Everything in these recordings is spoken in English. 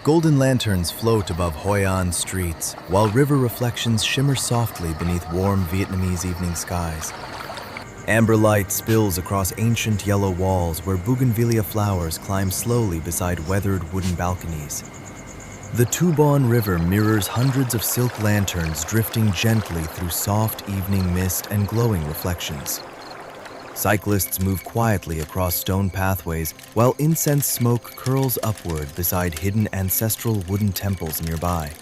Golden lanterns float above Hoi An streets, while river reflections shimmer softly beneath warm Vietnamese evening skies. Amber light spills across ancient yellow walls where bougainvillea flowers climb slowly beside weathered wooden balconies. The Thu Bon River mirrors hundreds of silk lanterns drifting gently through soft evening mist and glowing reflections. Cyclists move quietly across stone pathways while incense smoke curls upward beside hidden ancestral wooden temples nearby.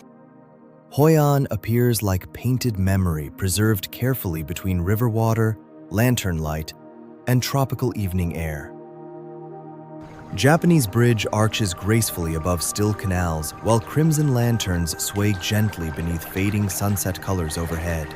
Hoi An appears like painted memory preserved carefully between river water, lantern light, and tropical evening air. Japanese bridge arches gracefully above still canals while crimson lanterns sway gently beneath fading sunset colors overhead.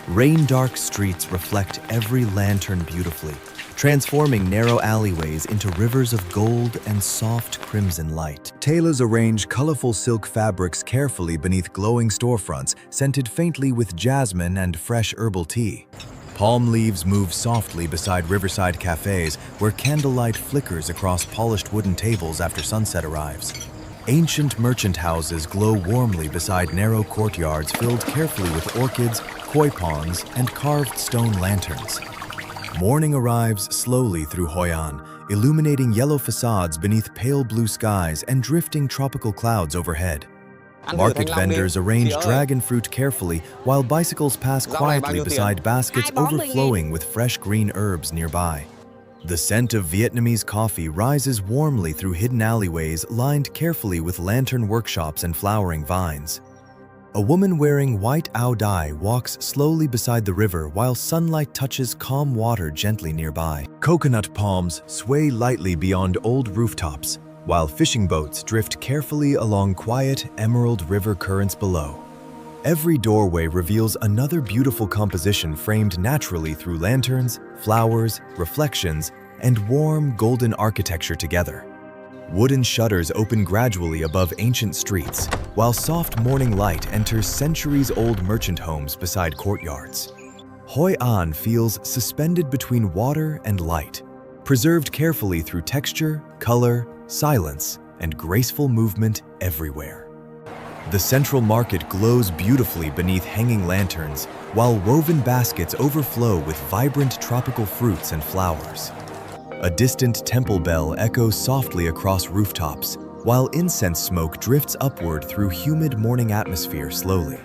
Rain-dark streets reflect every lantern beautifully, transforming narrow alleyways into rivers of gold and soft crimson light. Tailors arrange colorful silk fabrics carefully beneath glowing storefronts, scented faintly with jasmine and fresh herbal tea. Palm leaves move softly beside riverside cafés where candlelight flickers across polished wooden tables after sunset arrives. Ancient merchant houses glow warmly beside narrow courtyards filled carefully with orchids, koi ponds, and carved stone lanterns. Morning arrives slowly through Hoi An, illuminating yellow facades beneath pale blue skies and drifting tropical clouds overhead. Market vendors arrange dragon fruit carefully while bicycles pass quietly beside baskets overflowing with fresh green herbs nearby. The scent of Vietnamese coffee rises warmly through hidden alleyways lined carefully with lantern workshops and flowering vines. A woman wearing white ao dai walks slowly beside the river while sunlight touches calm water gently nearby. Coconut palms sway lightly beyond old rooftops, while fishing boats drift carefully along quiet emerald river currents below. Every doorway reveals another beautiful composition framed naturally through lanterns, flowers, reflections, and warm golden architecture together. Wooden shutters open gradually above ancient streets, while soft morning light enters centuries-old merchant homes beside courtyards. Hoi An feels suspended between water and light, preserved carefully through texture, color, silence, and graceful movement everywhere. The central market glows beautifully beneath hanging lanterns, while woven baskets overflow with vibrant tropical fruits and flowers. A distant temple bell echoes softly across rooftops, while incense smoke drifts upward through humid morning atmosphere slowly.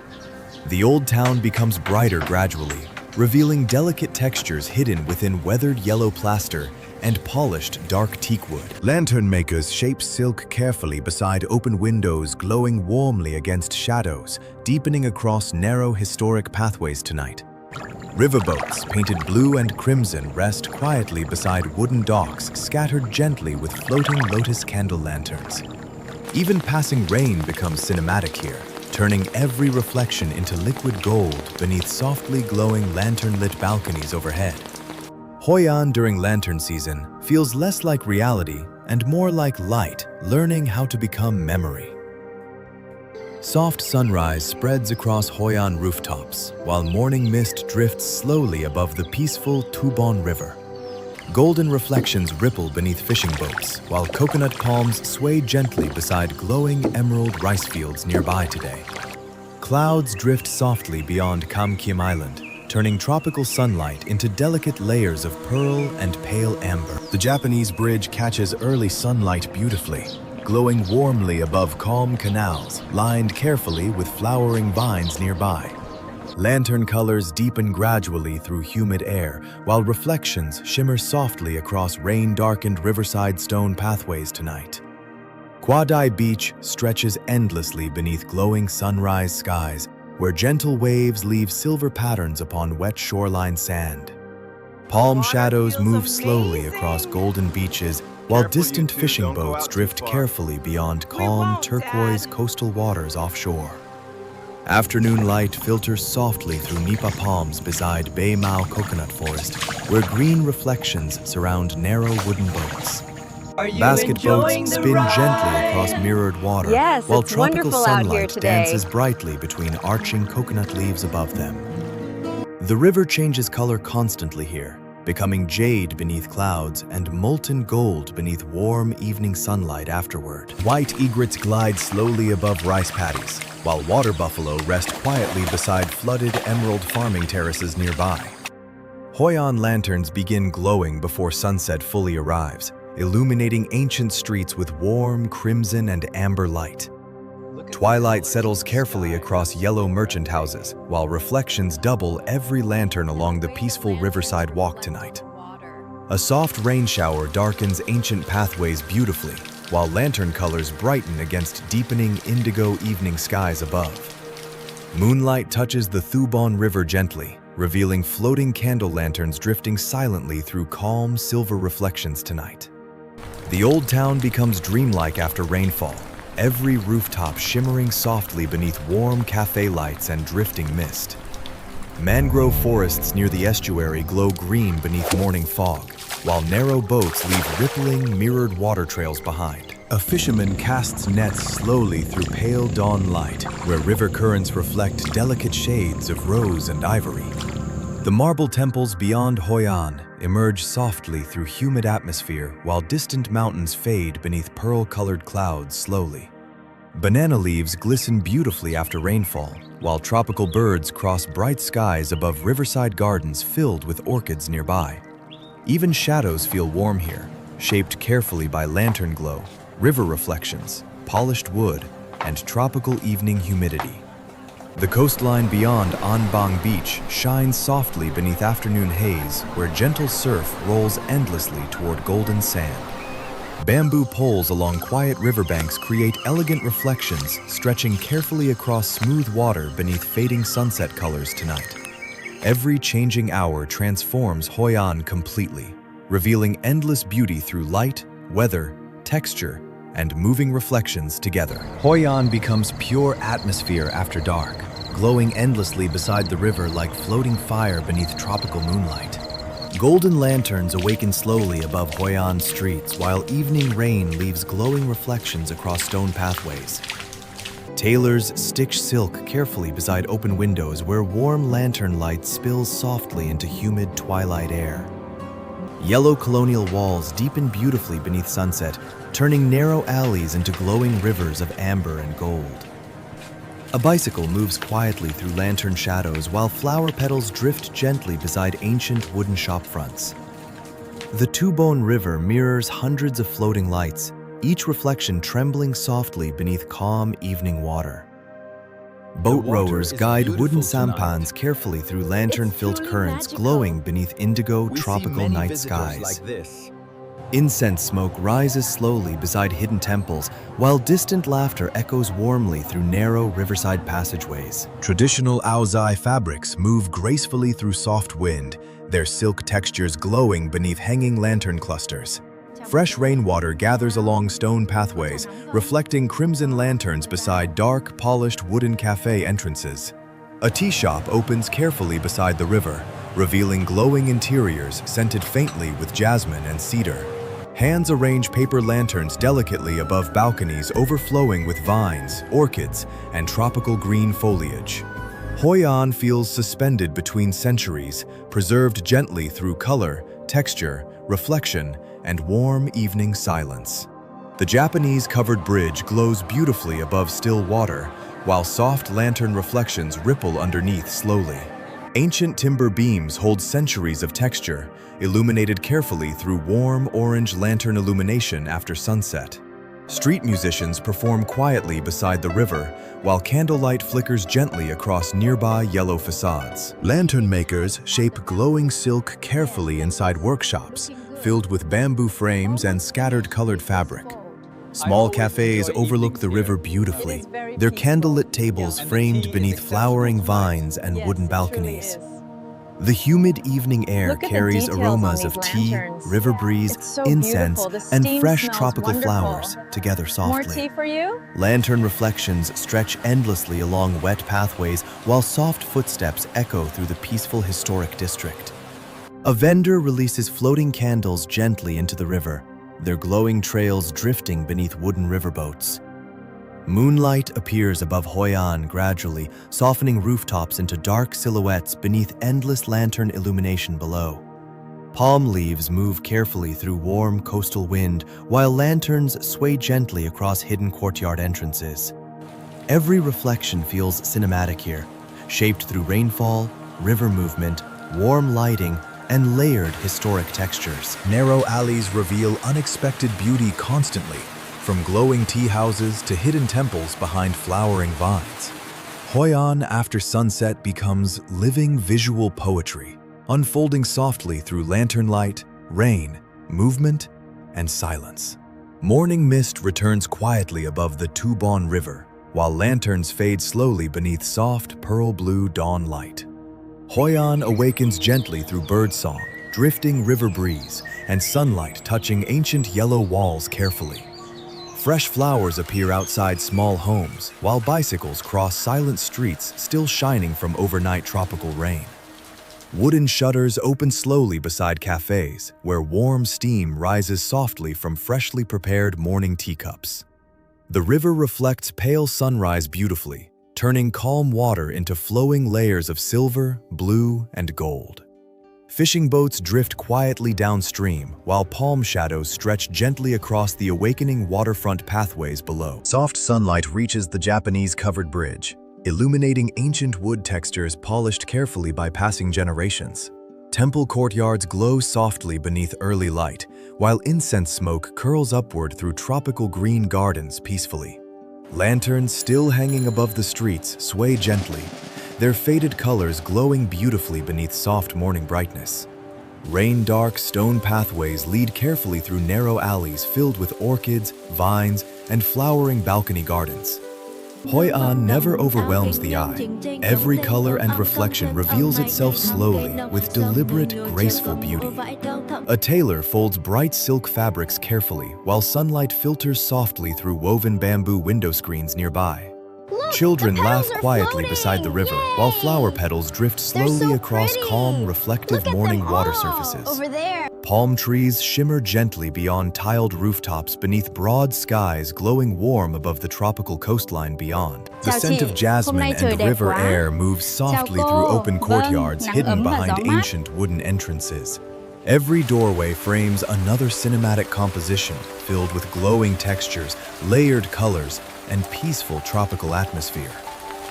The old town becomes brighter gradually, revealing delicate textures hidden within weathered yellow plaster and polished dark teak wood. Lantern makers shape silk carefully beside open windows glowing warmly against shadows, deepening across narrow historic pathways tonight. Riverboats painted blue and crimson rest quietly beside wooden docks scattered gently with floating lotus candle lanterns. Even passing rain becomes cinematic here, turning every reflection into liquid gold beneath softly glowing lantern-lit balconies overhead. Hoi An during lantern season feels less like reality and more like light, learning how to become memory. Soft sunrise spreads across Hoi An rooftops, while morning mist drifts slowly above the peaceful Thu Bon River. Golden reflections ripple beneath fishing boats, while coconut palms sway gently beside glowing emerald rice fields nearby today. Clouds drift softly beyond Kam Kiem Island, turning tropical sunlight into delicate layers of pearl and pale amber. The Japanese bridge catches early sunlight beautifully, glowing warmly above calm canals, lined carefully with flowering vines nearby. Lantern colors deepen gradually through humid air, while reflections shimmer softly across rain-darkened riverside stone pathways tonight. Qua Dai Beach stretches endlessly beneath glowing sunrise skies, where gentle waves leave silver patterns upon wet shoreline sand. Palm shadows move slowly across golden beaches, while distant fishing boats drift carefully beyond calm turquoise coastal waters offshore. Afternoon light filters softly through nipa palms beside Bay Mao coconut forest, where green reflections surround narrow wooden boats. Basket boats spin gently across mirrored water, while tropical sunlight dances brightly between arching coconut leaves above them. The river changes color constantly here, becoming jade beneath clouds and molten gold beneath warm evening sunlight afterward. White egrets glide slowly above rice paddies, while water buffalo rest quietly beside flooded emerald farming terraces nearby. Hoi An lanterns begin glowing before sunset fully arrives, illuminating ancient streets with warm crimson and amber light. Twilight settles carefully across yellow merchant houses, while reflections double every lantern along the peaceful riverside walk tonight. A soft rain shower darkens ancient pathways beautifully, while lantern colors brighten against deepening indigo evening skies above. Moonlight touches the Thu Bon River gently, revealing floating candle lanterns drifting silently through calm silver reflections tonight. The old town becomes dreamlike after rainfall, every rooftop shimmering softly beneath warm cafe lights and drifting mist. Mangrove forests near the estuary glow green beneath morning fog, while narrow boats leave rippling, mirrored water trails behind. A fisherman casts nets slowly through pale dawn light, where river currents reflect delicate shades of rose and ivory. The marble temples beyond Hoi An emerge softly through humid atmosphere, while distant mountains fade beneath pearl-colored clouds slowly. Banana leaves glisten beautifully after rainfall, while tropical birds cross bright skies above riverside gardens filled with orchids nearby. Even shadows feel warm here, shaped carefully by lantern glow, river reflections, polished wood, and tropical evening humidity. The coastline beyond An Bang Beach shines softly beneath afternoon haze, where gentle surf rolls endlessly toward golden sand. Bamboo poles along quiet riverbanks create elegant reflections, stretching carefully across smooth water beneath fading sunset colors tonight. Every changing hour transforms Hoi An completely, revealing endless beauty through light, weather, texture, and moving reflections together. Hoi An becomes pure atmosphere after dark, glowing endlessly beside the river like floating fire beneath tropical moonlight. Golden lanterns awaken slowly above Hoi An streets, while evening rain leaves glowing reflections across stone pathways. Tailors stitch silk carefully beside open windows where warm lantern light spills softly into humid twilight air. Yellow colonial walls deepen beautifully beneath sunset, turning narrow alleys into glowing rivers of amber and gold. A bicycle moves quietly through lantern shadows while flower petals drift gently beside ancient wooden shop fronts. The Thu Bon River mirrors hundreds of floating lights, each reflection trembling softly beneath calm evening water. Boat rowers guide wooden sampans carefully through lantern-filled currents glowing beneath indigo tropical night skies. Incense smoke rises slowly beside hidden temples, while distant laughter echoes warmly through narrow riverside passageways. Traditional Aozai fabrics move gracefully through soft wind, their silk textures glowing beneath hanging lantern clusters. Fresh rainwater gathers along stone pathways, reflecting crimson lanterns beside dark, polished wooden cafe entrances. A tea shop opens carefully beside the river, revealing glowing interiors scented faintly with jasmine and cedar. Hands arrange paper lanterns delicately above balconies overflowing with vines, orchids, and tropical green foliage. Hoi An feels suspended between centuries, preserved gently through color, texture, reflection, and warm evening silence. The Japanese-covered bridge glows beautifully above still water, while soft lantern reflections ripple underneath slowly. Ancient timber beams hold centuries of texture, illuminated carefully through warm orange lantern illumination after sunset. Street musicians perform quietly beside the river, while candlelight flickers gently across nearby yellow facades. Lantern makers shape glowing silk carefully inside workshops, filled with bamboo frames and scattered colored fabric. Small cafes overlook the river beautifully, their candlelit tables framed beneath flowering vines and wooden balconies. The humid evening air carries aromas of tea, river breeze, incense, and fresh tropical flowers together softly. More tea for you? Lantern reflections stretch endlessly along wet pathways while soft footsteps echo through the peaceful historic district. A vendor releases floating candles gently into the river, their glowing trails drifting beneath wooden riverboats. Moonlight appears above Hoi An gradually, softening rooftops into dark silhouettes beneath endless lantern illumination below. Palm leaves move carefully through warm coastal wind, while lanterns sway gently across hidden courtyard entrances. Every reflection feels cinematic here, shaped through rainfall, river movement, warm lighting, and layered historic textures. Narrow alleys reveal unexpected beauty constantly, from glowing tea houses to hidden temples behind flowering vines. Hoi An after sunset becomes living visual poetry, unfolding softly through lantern light, rain, movement, and silence. Morning mist returns quietly above the Thu Bon River, while lanterns fade slowly beneath soft pearl blue dawn light. Hoi An awakens gently through birdsong, drifting river breeze, and sunlight touching ancient yellow walls carefully. Fresh flowers appear outside small homes, while bicycles cross silent streets still shining from overnight tropical rain. Wooden shutters open slowly beside cafés, where warm steam rises softly from freshly prepared morning teacups. The river reflects pale sunrise beautifully, turning calm water into flowing layers of silver, blue, and gold. Fishing boats drift quietly downstream, while palm shadows stretch gently across the awakening waterfront pathways below. Soft sunlight reaches the Japanese-covered bridge, illuminating ancient wood textures polished carefully by passing generations. Temple courtyards glow softly beneath early light, while incense smoke curls upward through tropical green gardens peacefully. Lanterns still hanging above the streets sway gently, their faded colors glowing beautifully beneath soft morning brightness. Rain-dark stone pathways lead carefully through narrow alleys filled with orchids, vines, and flowering balcony gardens. Hoi An never overwhelms the eye. Every color and reflection reveals itself slowly with deliberate, graceful beauty. A tailor folds bright silk fabrics carefully while sunlight filters softly through woven bamboo window screens nearby. Children laugh quietly beside the river, while flower petals drift slowly across calm, reflective morning water surfaces. Palm trees shimmer gently beyond tiled rooftops beneath broad skies glowing warm above the tropical coastline beyond. The scent of jasmine and river air moves softly through open courtyards hidden behind ancient wooden entrances. Every doorway frames another cinematic composition filled with glowing textures, layered colors, and peaceful tropical atmosphere.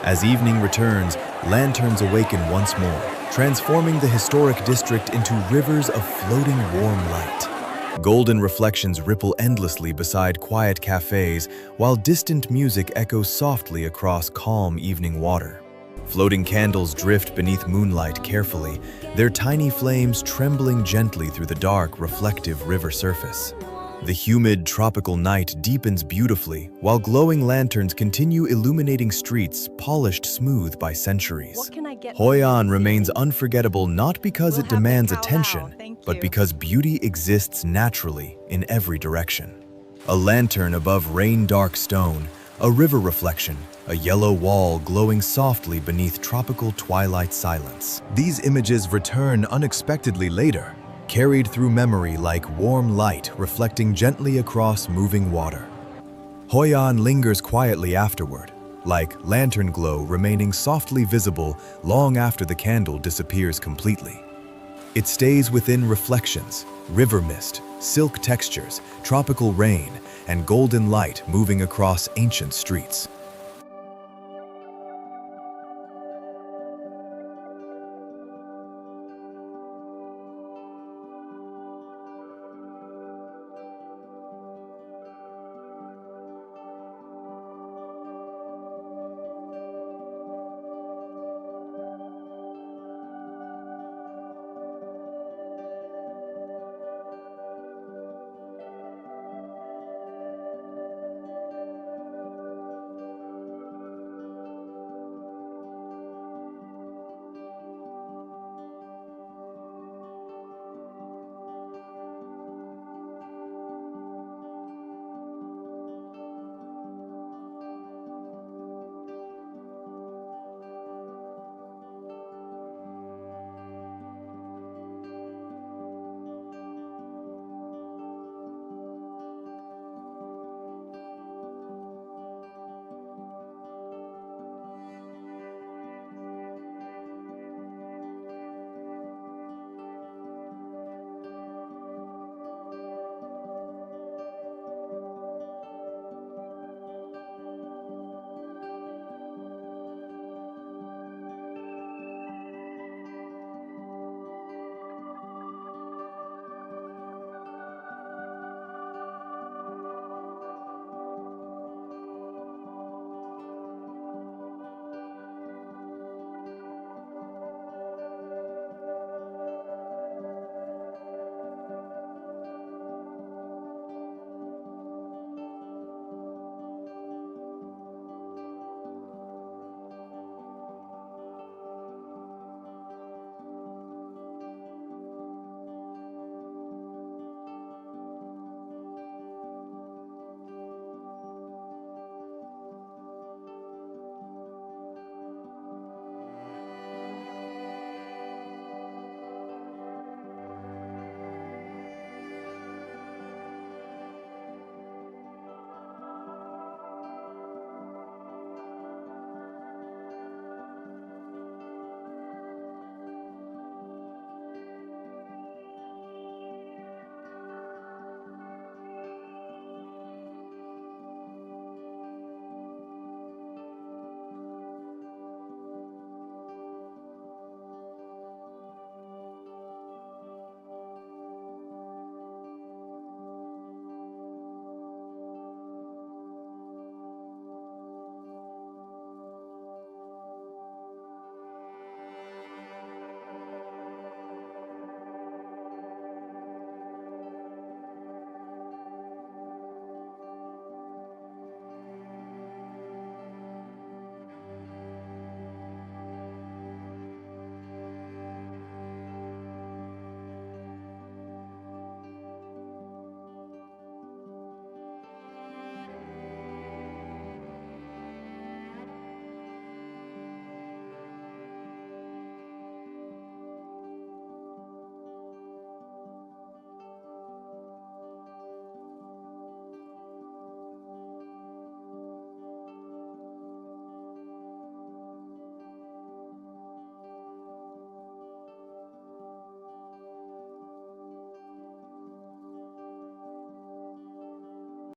As evening returns, lanterns awaken once more, transforming the historic district into rivers of floating warm light. Golden reflections ripple endlessly beside quiet cafes, while distant music echoes softly across calm evening water. Floating candles drift beneath moonlight carefully, their tiny flames trembling gently through the dark, reflective river surface. The humid, tropical night deepens beautifully, while glowing lanterns continue illuminating streets polished smooth by centuries. Hoi An remains unforgettable not because it demands attention, but because beauty exists naturally in every direction. A lantern above rain-dark stone, a river reflection, a yellow wall glowing softly beneath tropical twilight silence. These images return unexpectedly later, carried through memory like warm light reflecting gently across moving water. Hoi An lingers quietly afterward, like lantern glow remaining softly visible long after the candle disappears completely. It stays within reflections, river mist, silk textures, tropical rain, and golden light moving across ancient streets.